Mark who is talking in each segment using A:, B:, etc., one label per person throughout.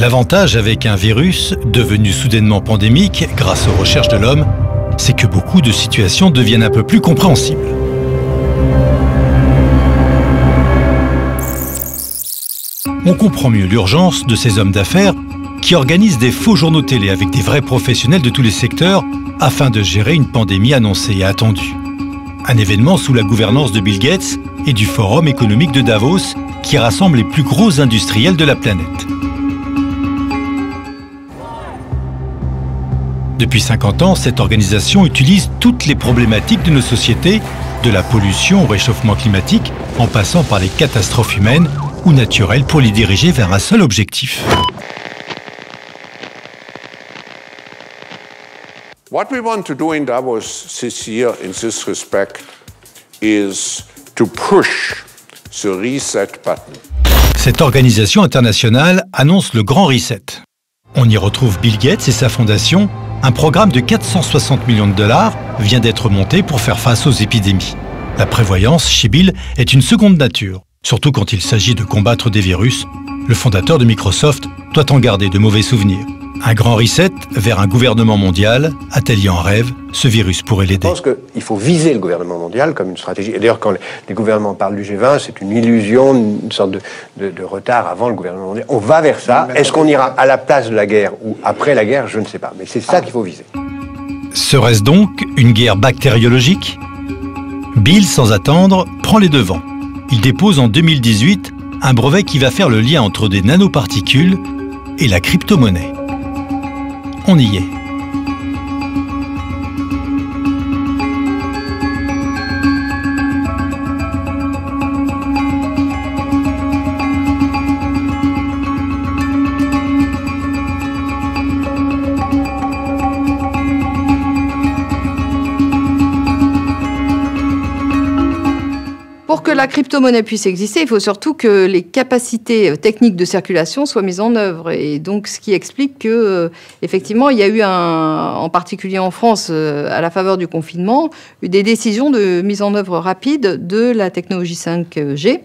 A: L'avantage avec un virus devenu soudainement pandémique grâce aux recherches de l'homme, c'est que beaucoup de situations deviennent un peu plus compréhensibles. On comprend mieux l'urgence de ces hommes d'affaires qui organisent des faux journaux télé avec des vrais professionnels de tous les secteurs afin de gérer une pandémie annoncée et attendue. Un événement sous la gouvernance de Bill Gates et du Forum économique de Davos qui rassemble les plus gros industriels de la planète. Depuis 50 ans, cette organisation utilise toutes les problématiques de nos sociétés, de la pollution au réchauffement climatique, en passant par les catastrophes humaines ou naturelles pour les diriger vers un seul objectif.
B: What we want to do in Davos this year in this respect is to push the reset button.
A: Cette organisation internationale annonce le Grand Reset. On y retrouve Bill Gates et sa fondation. Un programme de 460 millions de dollars vient d'être monté pour faire face aux épidémies. La prévoyance chez Bill est une seconde nature, surtout quand il s'agit de combattre des virus. Le fondateur de Microsoft doit en garder de mauvais souvenirs. Un grand reset vers un gouvernement mondial, atelier en rêve, ce virus pourrait l'aider.
C: Je pense qu'il faut viser le gouvernement mondial comme une stratégie. Et d'ailleurs, quand les gouvernements parlent du G20, c'est une illusion, une sorte de retard avant le gouvernement mondial. On va vers ça. Est-ce qu'on ira à la place de la guerre ou après la guerre? Je ne sais pas. Mais c'est ça qu'il faut viser.
A: Serait-ce donc une guerre bactériologique? Bill, sans attendre, prend les devants. Il dépose en 2018 un brevet qui va faire le lien entre des nanoparticules et la crypto-monnaie. On y est.
D: Pour que la crypto-monnaie puisse exister, il faut surtout que les capacités techniques de circulation soient mises en œuvre. Et donc, ce qui explique que, effectivement, il y a eu, en particulier en France, à la faveur du confinement, des décisions de mise en œuvre rapide de la technologie 5G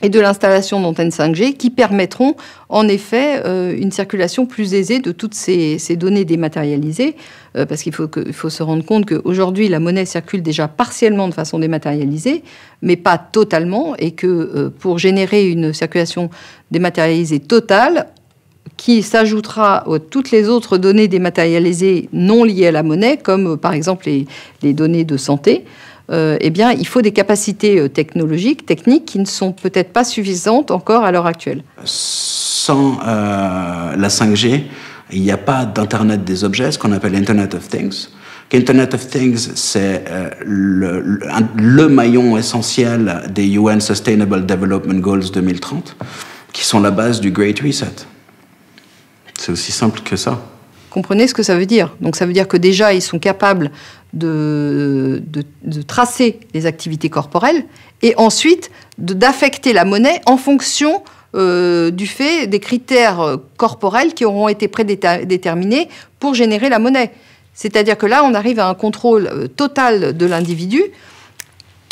D: et de l'installation d'antennes 5G qui permettront en effet une circulation plus aisée de toutes ces données dématérialisées, parce qu'il faut se rendre compte qu'aujourd'hui la monnaie circule déjà partiellement de façon dématérialisée, mais pas totalement, et que pour générer une circulation dématérialisée totale, qui s'ajoutera à toutes les autres données dématérialisées non liées à la monnaie, comme par exemple les données de santé, eh bien, il faut des capacités technologiques, techniques, qui ne sont peut-être pas suffisantes encore à l'heure actuelle.
E: Sans la 5G, il n'y a pas d'Internet des objets, ce qu'on appelle Internet of Things. Internet of Things, c'est le maillon essentiel des UN Sustainable Development Goals 2030, qui sont la base du Great Reset. C'est aussi simple que ça.
D: Comprenez ce que ça veut dire. Donc ça veut dire que déjà, ils sont capables de tracer les activités corporelles et ensuite d'affecter la monnaie en fonction du fait des critères corporels qui auront été prédéterminés pour générer la monnaie. C'est-à-dire que là, on arrive à un contrôle total de l'individu,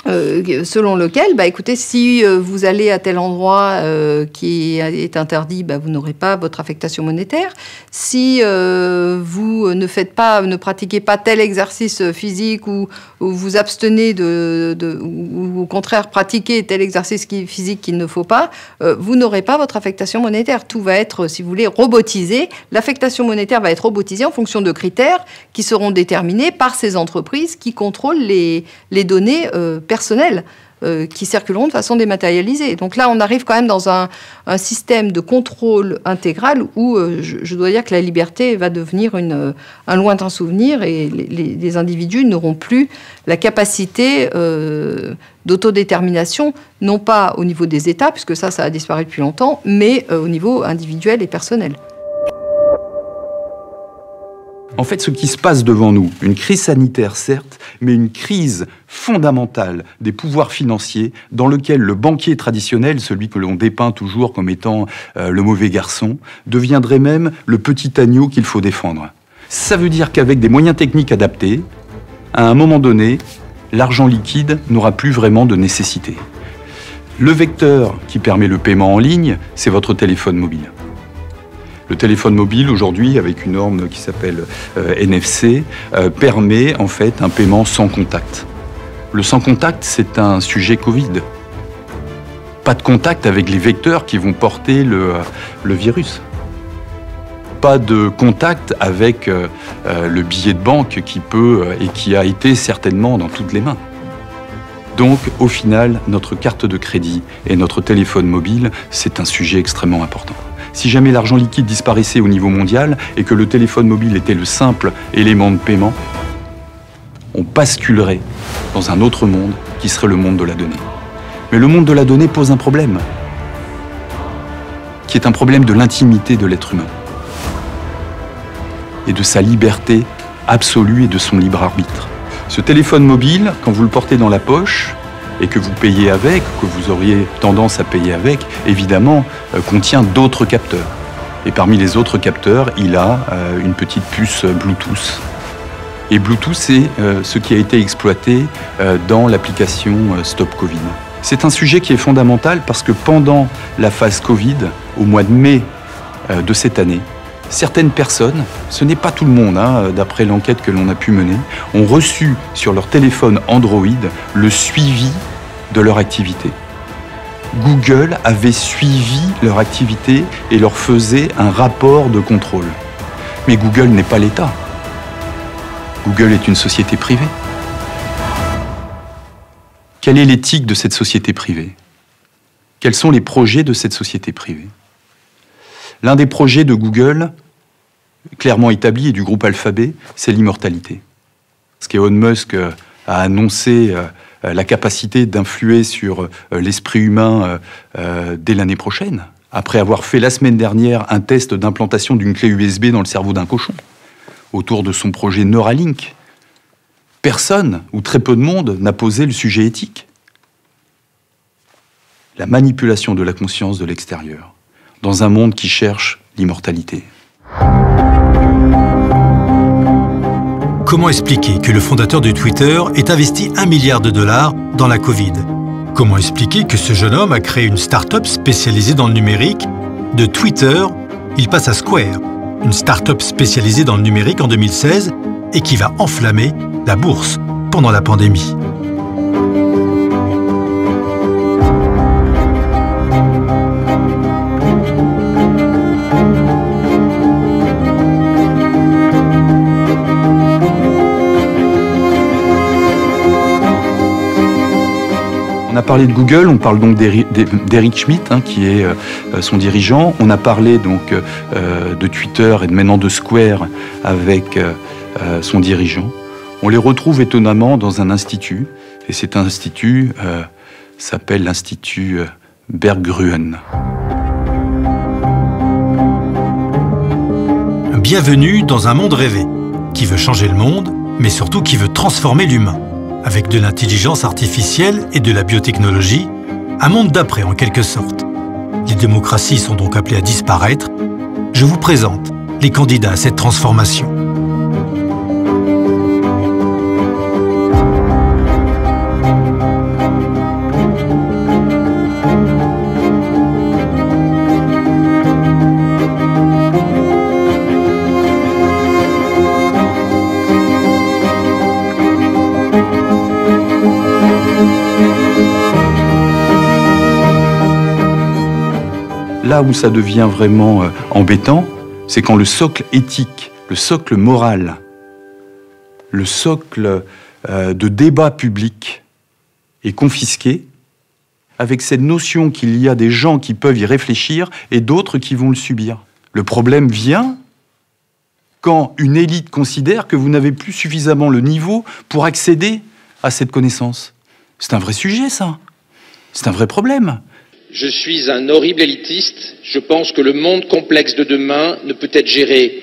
D: selon lequel, écoutez, si vous allez à tel endroit qui est interdit, vous n'aurez pas votre affectation monétaire. Si vous ne pratiquez pas tel exercice physique ou vous abstenez ou au contraire pratiquez tel exercice physique qu'il ne faut pas, vous n'aurez pas votre affectation monétaire. Tout va être, si vous voulez, robotisé. L'affectation monétaire va être robotisée en fonction de critères qui seront déterminés par ces entreprises qui contrôlent les données personnels qui circuleront de façon dématérialisée. Donc là, on arrive quand même dans un système de contrôle intégral où je dois dire que la liberté va devenir un lointain souvenir et les individus n'auront plus la capacité d'autodétermination, non pas au niveau des États, puisque ça a disparu depuis longtemps, mais au niveau individuel et personnel.
F: En fait, ce qui se passe devant nous, une crise sanitaire certes, mais une crise fondamentale des pouvoirs financiers dans lequel le banquier traditionnel, celui que l'on dépeint toujours comme étant le mauvais garçon, deviendrait même le petit agneau qu'il faut défendre. Ça veut dire qu'avec des moyens techniques adaptés, à un moment donné, l'argent liquide n'aura plus vraiment de nécessité. Le vecteur qui permet le paiement en ligne, c'est votre téléphone mobile. Le téléphone mobile, aujourd'hui, avec une norme qui s'appelle NFC, permet en fait un paiement sans contact. Le sans contact, c'est un sujet Covid. Pas de contact avec les vecteurs qui vont porter le virus. Pas de contact avec le billet de banque qui peut et qui a été certainement dans toutes les mains. Donc, au final, notre carte de crédit et notre téléphone mobile, c'est un sujet extrêmement important. Si jamais l'argent liquide disparaissait au niveau mondial et que le téléphone mobile était le simple élément de paiement, on basculerait dans un autre monde qui serait le monde de la donnée. Mais le monde de la donnée pose un problème, qui est un problème de l'intimité de l'être humain et de sa liberté absolue et de son libre arbitre. Ce téléphone mobile, quand vous le portez dans la poche et que vous payez avec, que vous auriez tendance à payer avec, évidemment, contient d'autres capteurs. Et parmi les autres capteurs, il a une petite puce Bluetooth. Et Bluetooth, c'est ce qui a été exploité dans l'application Stop Covid. C'est un sujet qui est fondamental parce que pendant la phase Covid, au mois de mai de cette année, certaines personnes, ce n'est pas tout le monde, d'après l'enquête que l'on a pu mener, ont reçu sur leur téléphone Android le suivi de leur activité. Google avait suivi leur activité et leur faisait un rapport de contrôle. Mais Google n'est pas l'État. Google est une société privée. Quelle est l'éthique de cette société privée? Quels sont les projets de cette société privée? L'un des projets de Google, clairement établi, et du groupe Alphabet, c'est l'immortalité. Parce qu'Elon Musk a annoncé la capacité d'influer sur l'esprit humain dès l'année prochaine, après avoir fait la semaine dernière un test d'implantation d'une clé USB dans le cerveau d'un cochon, autour de son projet Neuralink. Personne, ou très peu de monde, n'a posé le sujet éthique. La manipulation de la conscience de l'extérieur, dans un monde qui cherche l'immortalité.
A: Comment expliquer que le fondateur de Twitter ait investi $1 milliard dans la Covid? Comment expliquer que ce jeune homme a créé une start-up spécialisée dans le numérique? De Twitter, il passe à Square, une start-up spécialisée dans le numérique en 2016 et qui va enflammer la bourse pendant la pandémie.
F: On a parlé de Google, on parle donc d'Eric Schmidt, qui est son dirigeant. On a parlé donc de Twitter et maintenant de Square avec son dirigeant. On les retrouve étonnamment dans un institut, et cet institut s'appelle l'Institut Berggruen.
A: Bienvenue dans un monde rêvé, qui veut changer le monde, mais surtout qui veut transformer l'humain. Avec de l'intelligence artificielle et de la biotechnologie, un monde d'après en quelque sorte. Les démocraties sont donc appelées à disparaître. Je vous présente les candidats à cette transformation.
F: Là où ça devient vraiment embêtant, c'est quand le socle éthique, le socle moral, le socle de débat public est confisqué, avec cette notion qu'il y a des gens qui peuvent y réfléchir et d'autres qui vont le subir. Le problème vient quand une élite considère que vous n'avez plus suffisamment le niveau pour accéder à cette connaissance. C'est un vrai sujet, ça. C'est un vrai problème.
G: Je suis un horrible élitiste. Je pense que le monde complexe de demain ne peut être géré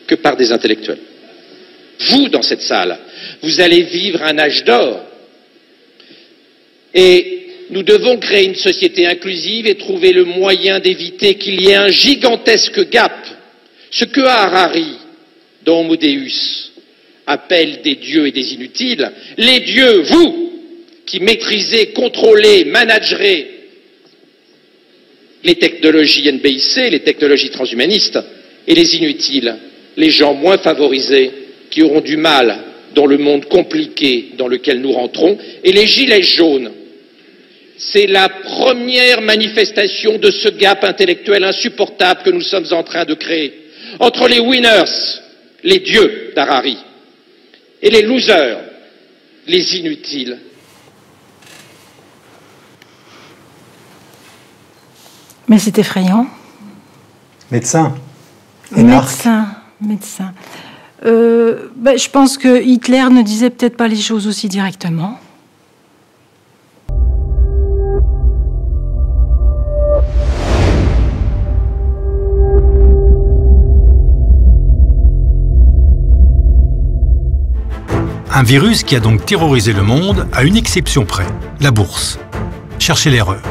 G: que par des intellectuels. Vous, dans cette salle, vous allez vivre un âge d'or. Et nous devons créer une société inclusive et trouver le moyen d'éviter qu'il y ait un gigantesque gap. Ce que Harari, dans Homo Deus, appelle des dieux et des inutiles, les dieux, vous, qui maîtrisez, contrôlez, managerez les technologies NBIC, les technologies transhumanistes, et les inutiles, les gens moins favorisés qui auront du mal dans le monde compliqué dans lequel nous rentrons, et les gilets jaunes. C'est la première manifestation de ce gap intellectuel insupportable que nous sommes en train de créer entre les winners, les dieux d'Harari, et les losers, les inutiles.
H: Mais c'est effrayant.
A: Médecin.
H: Médecin. Je pense que Hitler ne disait peut-être pas les choses aussi directement.
A: Un virus qui a donc terrorisé le monde à une exception près, la bourse. Cherchez l'erreur.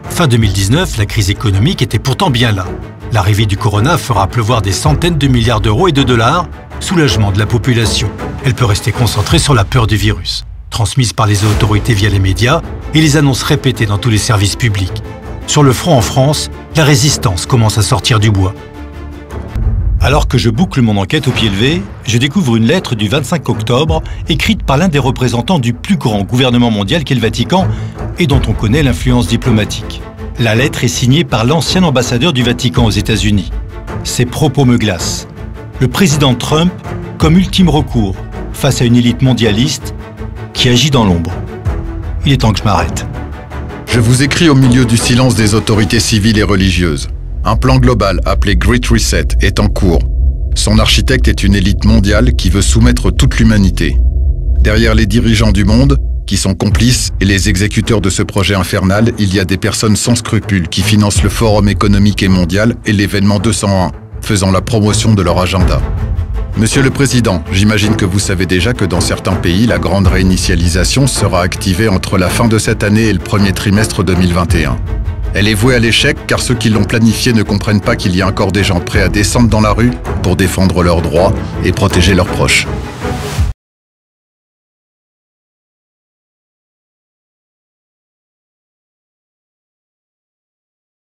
A: Fin 2019, la crise économique était pourtant bien là. L'arrivée du corona fera pleuvoir des centaines de milliards d'euros et de dollars, soulagement de la population. Elle peut rester concentrée sur la peur du virus, transmise par les autorités via les médias et les annonces répétées dans tous les services publics. Sur le front en France, la résistance commence à sortir du bois. Alors que je boucle mon enquête au pied levé, je découvre une lettre du 25 octobre écrite par l'un des représentants du plus grand gouvernement mondial qu'est le Vatican et dont on connaît l'influence diplomatique. La lettre est signée par l'ancien ambassadeur du Vatican aux États-Unis. Ses propos me glacent. Le président Trump comme ultime recours face à une élite mondialiste qui agit dans l'ombre. Il est temps que je m'arrête.
I: Je vous écris au milieu du silence des autorités civiles et religieuses. Un plan global appelé Great Reset est en cours. Son architecte est une élite mondiale qui veut soumettre toute l'humanité. Derrière les dirigeants du monde, qui sont complices, et les exécuteurs de ce projet infernal, il y a des personnes sans scrupules qui financent le Forum économique et mondial et l'événement 201, faisant la promotion de leur agenda. Monsieur le Président, j'imagine que vous savez déjà que dans certains pays, la grande réinitialisation sera activée entre la fin de cette année et le premier trimestre 2021. Elle est vouée à l'échec car ceux qui l'ont planifiée ne comprennent pas qu'il y a encore des gens prêts à descendre dans la rue pour défendre leurs droits et protéger leurs proches.